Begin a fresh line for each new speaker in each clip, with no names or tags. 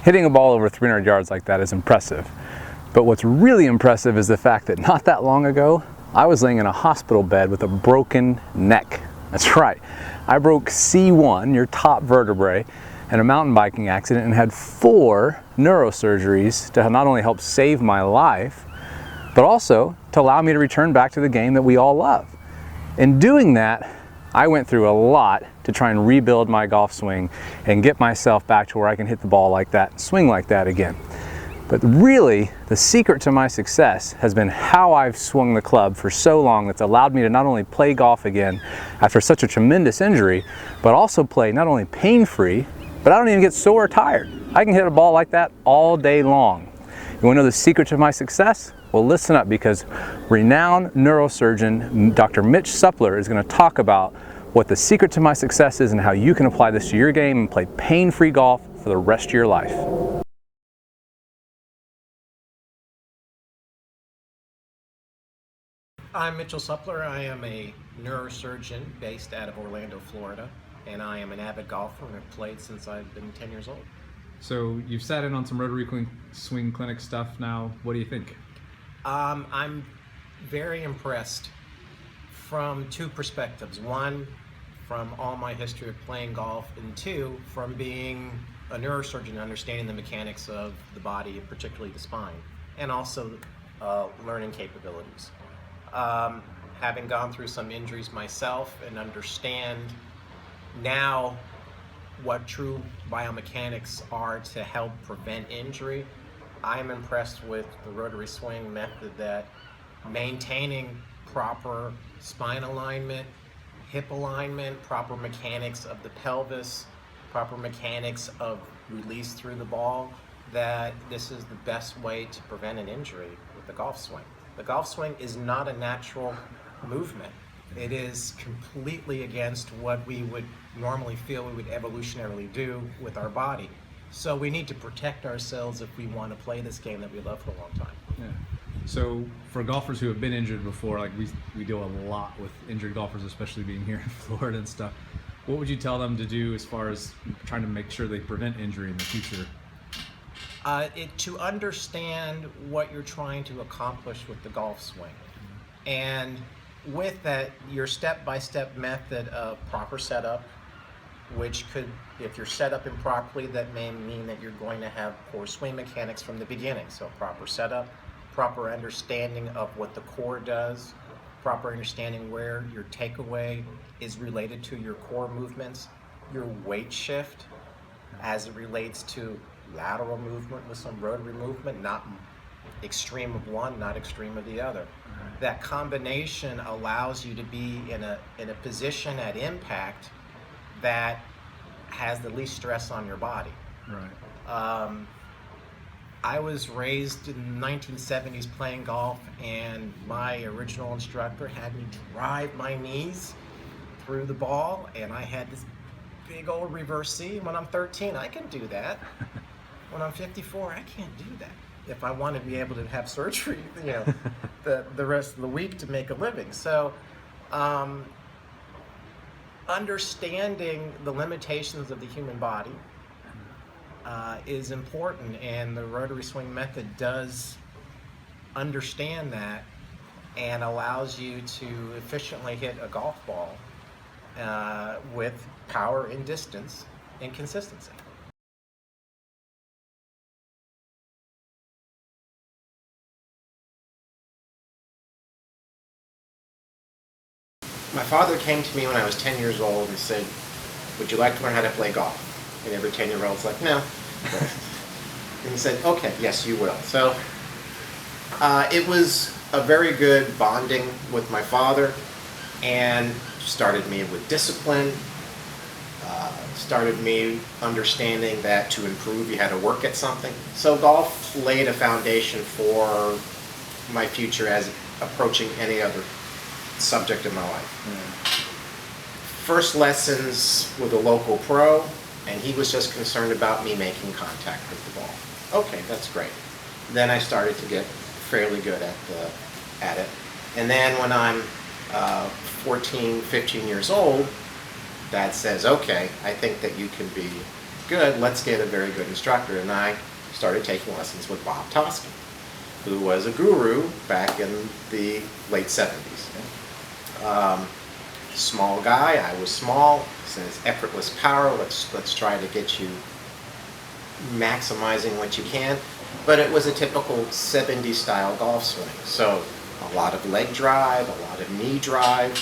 Hitting a ball over 300 yards like that is impressive. But what's really impressive is the fact that not that long ago, I was laying in a hospital bed with a broken neck. That's right. I broke C1, your top vertebrae, in a mountain biking accident and had 4 neurosurgeries to not only help save my life, but also to allow me to return back to the game that we all love. In doing that, I went through a lot to try and rebuild my golf swing and get myself back to where I can hit the ball like that, swing like that again. But really, the secret to my success has been how I've swung the club for so long that's allowed me to not only play golf again after such a tremendous injury, but also play not only pain-free, but I don't even get sore or tired. I can hit a ball like that all day long. You want to know the secret to my success? Well, listen up, because renowned neurosurgeon Dr. Mitch Supler is going to talk about what the secret to my success is and how you can apply this to your game and play pain-free golf for the rest of your life.
I'm Mitchell Supler. I am a neurosurgeon based out of Orlando, Florida, and I am an avid golfer and have played since I've been 10 years old.
So you've sat in on some RotarySwing clinic stuff now. What do you think?
I'm very impressed from 2 perspectives. 1, from all my history of playing golf, and 2, from being a neurosurgeon and understanding the mechanics of the body, and particularly the spine, and also learning capabilities. Having gone through some injuries myself and understand now what true biomechanics are to help prevent injury, I'm impressed with the rotary swing method, that maintaining proper spine alignment, hip alignment, proper mechanics of the pelvis, proper mechanics of release through the ball, that this is the best way to prevent an injury with the golf swing. The golf swing is not a natural movement. It is completely against what we would normally feel we would evolutionarily do with our body. So we need to protect ourselves if we want to play this game that we love for a long time.
Yeah. So for golfers who have been injured before, like we deal a lot with injured golfers, especially being here in Florida and stuff, what would you tell them to do as far as trying to make sure they prevent injury in the future?
To understand what you're trying to accomplish with the golf swing. And with that, your step-by-step method of proper setup, which could, if you're set up improperly, that may mean that you're going to have poor swing mechanics from the beginning. So proper setup, proper understanding of what the core does, proper understanding where your takeaway is related to your core movements, your weight shift as it relates to lateral movement with some rotary movement, not extreme of one, not extreme of the other. That combination allows you to be in a position at impact that has the least stress on your body.
Right.
I was raised in the 1970s playing golf, and my original instructor had me drive my knees through the ball, and I had this big old reverse C. When I'm 13, I can do that. When I'm 54, I can't do that. If I want to be able to have surgery, the rest of the week to make a living. So, understanding the limitations of the human body is important, and the rotary swing method does understand that and allows you to efficiently hit a golf ball with power and distance and consistency. My father came to me when I was 10 years old and said, "Would you like to learn how to play golf?" And every 10-year-old's like, "No." And he said, "Okay, yes, you will." So it was a very good bonding with my father, and started me with discipline, started me understanding that to improve you had to work at something. So golf laid a foundation for my future as approaching any other subject in my life. First lessons with a local pro, and he was just concerned about me making contact with the ball. Okay, that's great. Then I started to get fairly good at it. And then when I'm 14, 15 years old, Dad says, "Okay, I think that you can be good, let's get a very good instructor. And I started taking lessons with Bob Toskin, who was a guru back in the late 70s. Small guy, I was small, says effortless power, let's try to get you maximizing what you can. But it was a typical 70s style golf swing. So a lot of leg drive, a lot of knee drive,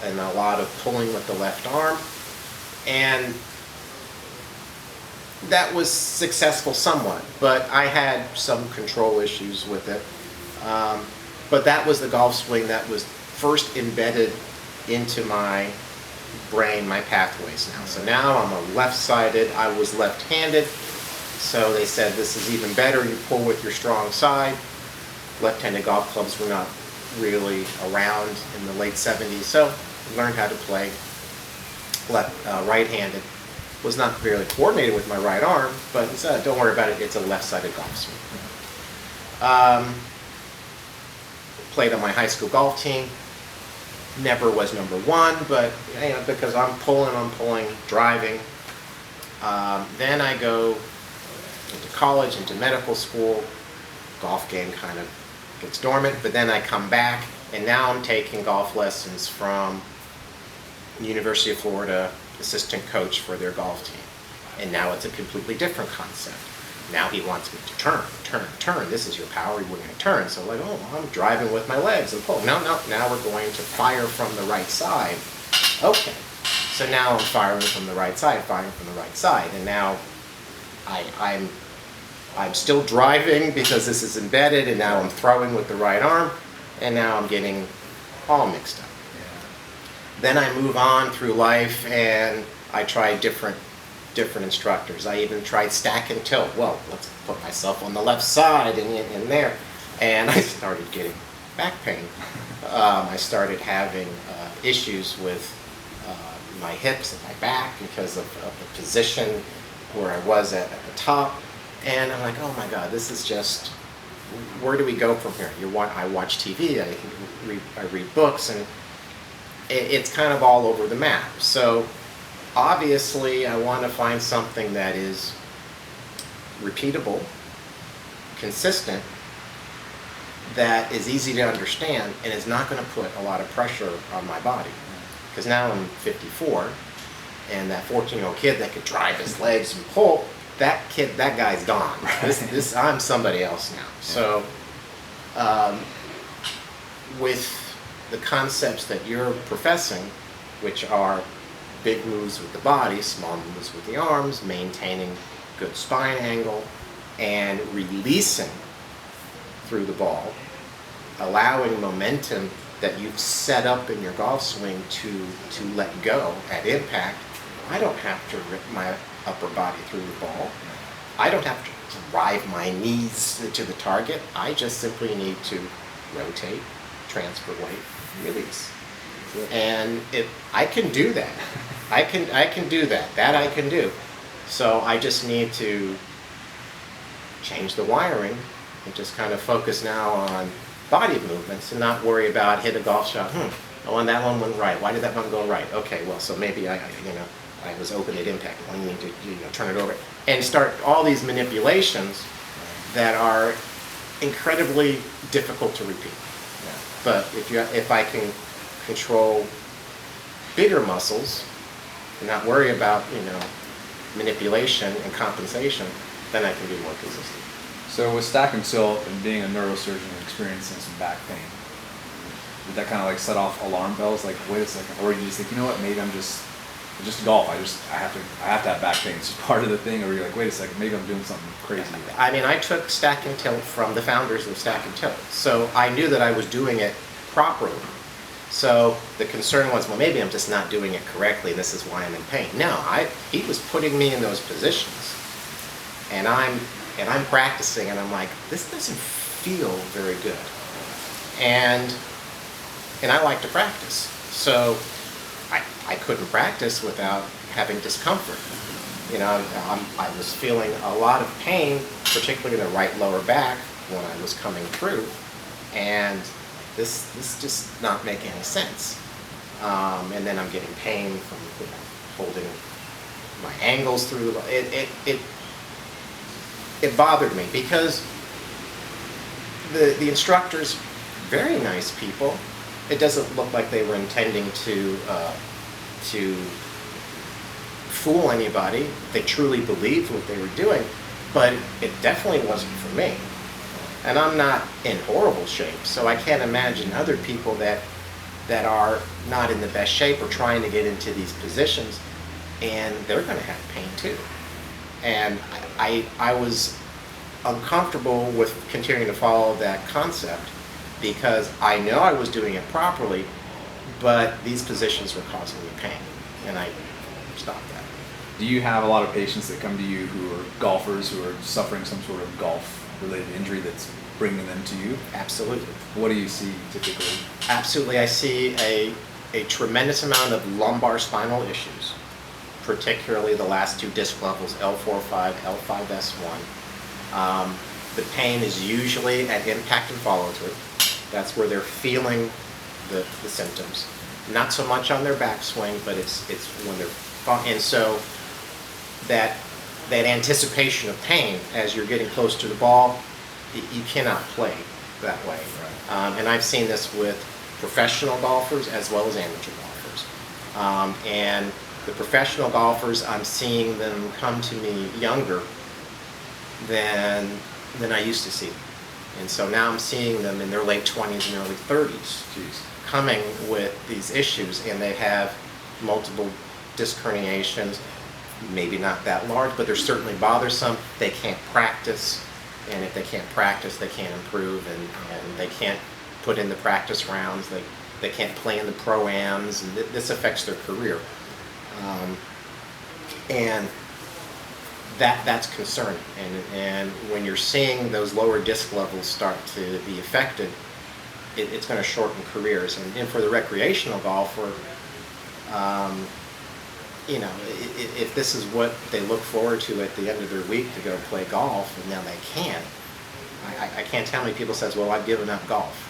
and a lot of pulling with the left arm. And that was successful somewhat, but I had some control issues with it. But that was the golf swing that was first embedded into my brain, my pathways now. So now I'm a left-sided, I was left-handed, so they said this is even better, you pull with your strong side. Left-handed golf clubs were not really around in the late 70s, so I learned how to play right-handed. Was not really coordinated with my right arm, but said, don't worry about it, it's a left-sided golf swing. Played on my high school golf team. Never was number one, but because I'm pulling, driving. Then I go into college, into medical school. Golf game kind of gets dormant, but then I come back, and now I'm taking golf lessons from University of Florida assistant coach for their golf team. And now it's a completely different concept. Now he wants me to turn. This is your power, we're going to turn. So like, oh, I'm driving with my legs and pull. No, now we're going to fire from the right side. Okay, so now I'm firing from the right side. And now I'm still driving because this is embedded, and now I'm throwing with the right arm, and now I'm getting all mixed up. Then I move on through life, and I try different instructors. I even tried stack and tilt. Well, let's put myself on the left side and in there. And I started getting back pain. I started having issues with my hips and my back because of the position where I was at the top. And I'm like, oh my God, this is just, where do we go from here? I watch TV, I read books, and it's kind of all over the map. So obviously I want to find something that is repeatable, consistent, that is easy to understand, and is not going to put a lot of pressure on my body. Because now I'm 54, and that 14-year-old kid that could drive his legs and pull, that guy's gone. I'm somebody else now. So with the concepts that you're professing, which are big moves with the body, small moves with the arms, maintaining good spine angle, and releasing through the ball, allowing momentum that you've set up in your golf swing to let go at impact. I don't have to rip my upper body through the ball. I don't have to drive my knees to the target. I just simply need to rotate, transfer weight, release. And I can do that. I can do that. That I can do. So I just need to change the wiring and just kind of focus now on body movements and not worry about hit a golf shot. Oh, and that one went right. Why did that one go right? Okay, well, so maybe I was open at impact. I need to turn it over and start all these manipulations that are incredibly difficult to repeat. Yeah. But if I can control bigger muscles and not worry about manipulation and compensation, then I can be more consistent.
So with stack and tilt and being a neurosurgeon and experiencing some back pain, did that kind of like set off alarm bells? Like, wait a second, or you just think, maybe I'm just golf. I have to have back pain. It's part of the thing. Or you're like, wait a second, maybe I'm doing something crazy.
I mean, I took stack and tilt from the founders of stack and tilt, so I knew that I was doing it properly. So the concern was, well, maybe I'm just not doing it correctly, and this is why I'm in pain. No, he was putting me in those positions, and I'm practicing, and I'm like, this doesn't feel very good, and I like to practice. So I couldn't practice without having discomfort. I was feeling a lot of pain, particularly in the right lower back when I was coming through, and this just not make any sense. And then I'm getting pain from holding my angles through the, it bothered me because the instructors, very nice people. It doesn't look like they were intending to fool anybody. They truly believed what they were doing, but it definitely wasn't for me. And I'm not in horrible shape, so I can't imagine other people that are not in the best shape or trying to get into these positions, and they're going to have pain too. And I was uncomfortable with continuing to follow that concept because I know I was doing it properly, but these positions were causing me pain, and I stopped that.
Do you have a lot of patients that come to you who are golfers who are suffering some sort of golf-related injury that's bringing them to you?
Absolutely.
What do you see typically?
Absolutely. I see a tremendous amount of lumbar spinal issues, particularly the last two disc levels, L4-5, L5-S1. The pain is usually at impact and follow-through. That's where they're feeling the symptoms. Not so much on their backswing, but it's when they're, and so that anticipation of pain as you're getting close to the ball, you cannot play that way.
Right.
And I've seen this with professional golfers as well as amateur golfers. And the professional golfers, I'm seeing them come to me younger than I used to see them. And so now I'm seeing them in their late 20s and early 30s.
Jeez.
Coming with these issues, and they have multiple disc herniations, maybe not that large, but they're certainly bothersome. They can't practice, and if they can't practice, they can't improve, and they can't put in the practice rounds, they can't play in the pro-ams, and this affects their career. And that's concerning, and when you're seeing those lower disc levels start to be affected, it's going to shorten careers. And for the recreational golfer, if this is what they look forward to at the end of their week to go play golf, and now they can't, I can't tell how many people says, well, I've given up golf.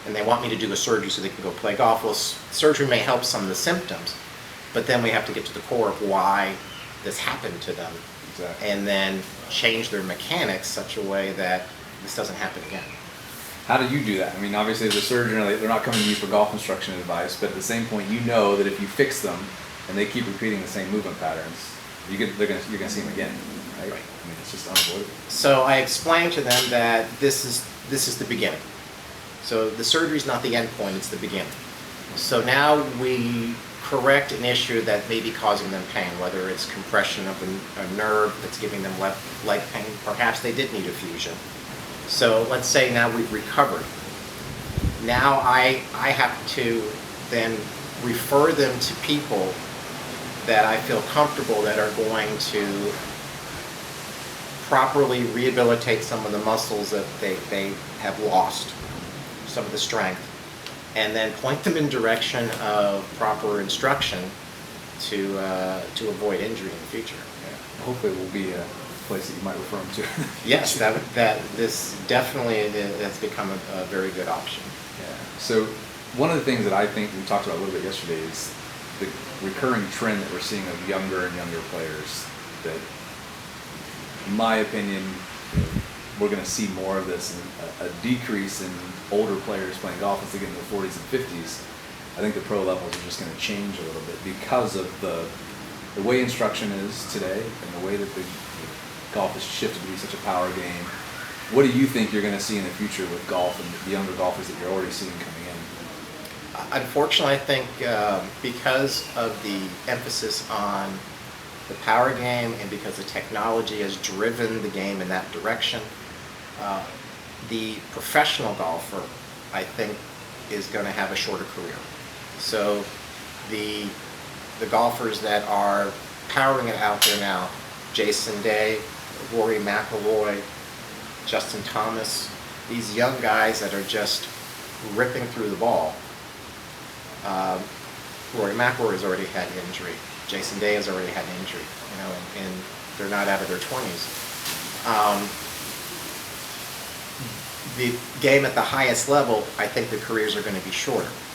And they want me to do a surgery so they can go play golf. Well, surgery may help some of the symptoms, but then we have to get to the core of why this happened to them.
Exactly.
And then change their mechanics such a way that this doesn't happen again.
How do you do that? I mean, obviously as a surgeon, they're not coming to you for golf instruction advice, but at the same point, you know that if you fix them and they keep repeating the same movement patterns, you're going to see them again, right?
Right.
I mean, it's just unavoidable.
So I explained to them that this is the beginning. So the surgery is not the end point, it's the beginning. So now we correct an issue that may be causing them pain, whether it's compression of a nerve that's giving them leg pain. Perhaps they did need a fusion. So let's say now we've recovered. Now I have to then refer them to people that I feel comfortable that are going to properly rehabilitate some of the muscles that they have lost, some of the strength, and then point them in direction of proper instruction to avoid injury in the future.
Yeah. Hopefully it will be a place that you might refer them to.
Yes, that this definitely has become a very good option.
Yeah. So one of the things that I think we talked about a little bit yesterday is the recurring trend that we're seeing of younger and younger players that, in my opinion, we're going to see more of this, and a decrease in older players playing golf as they get into the 40s and 50s. I think the pro levels are just going to change a little bit because of the way instruction is today and the way that the golf has shifted to be such a power game. What do you think you're going to see in the future with golf and the younger golfers that you're already seeing coming in?
Unfortunately, I think because of the emphasis on the power game and because the technology has driven the game in that direction, the professional golfer, I think, is going to have a shorter career. So the golfers that are powering it out there now, Jason Day, Rory McIlroy, Justin Thomas, these young guys that are just ripping through the ball. Rory McIlroy has already had injury. Jason Day has already had injury, and they're not out of their 20s. The game at the highest level, I think the careers are going to be shorter.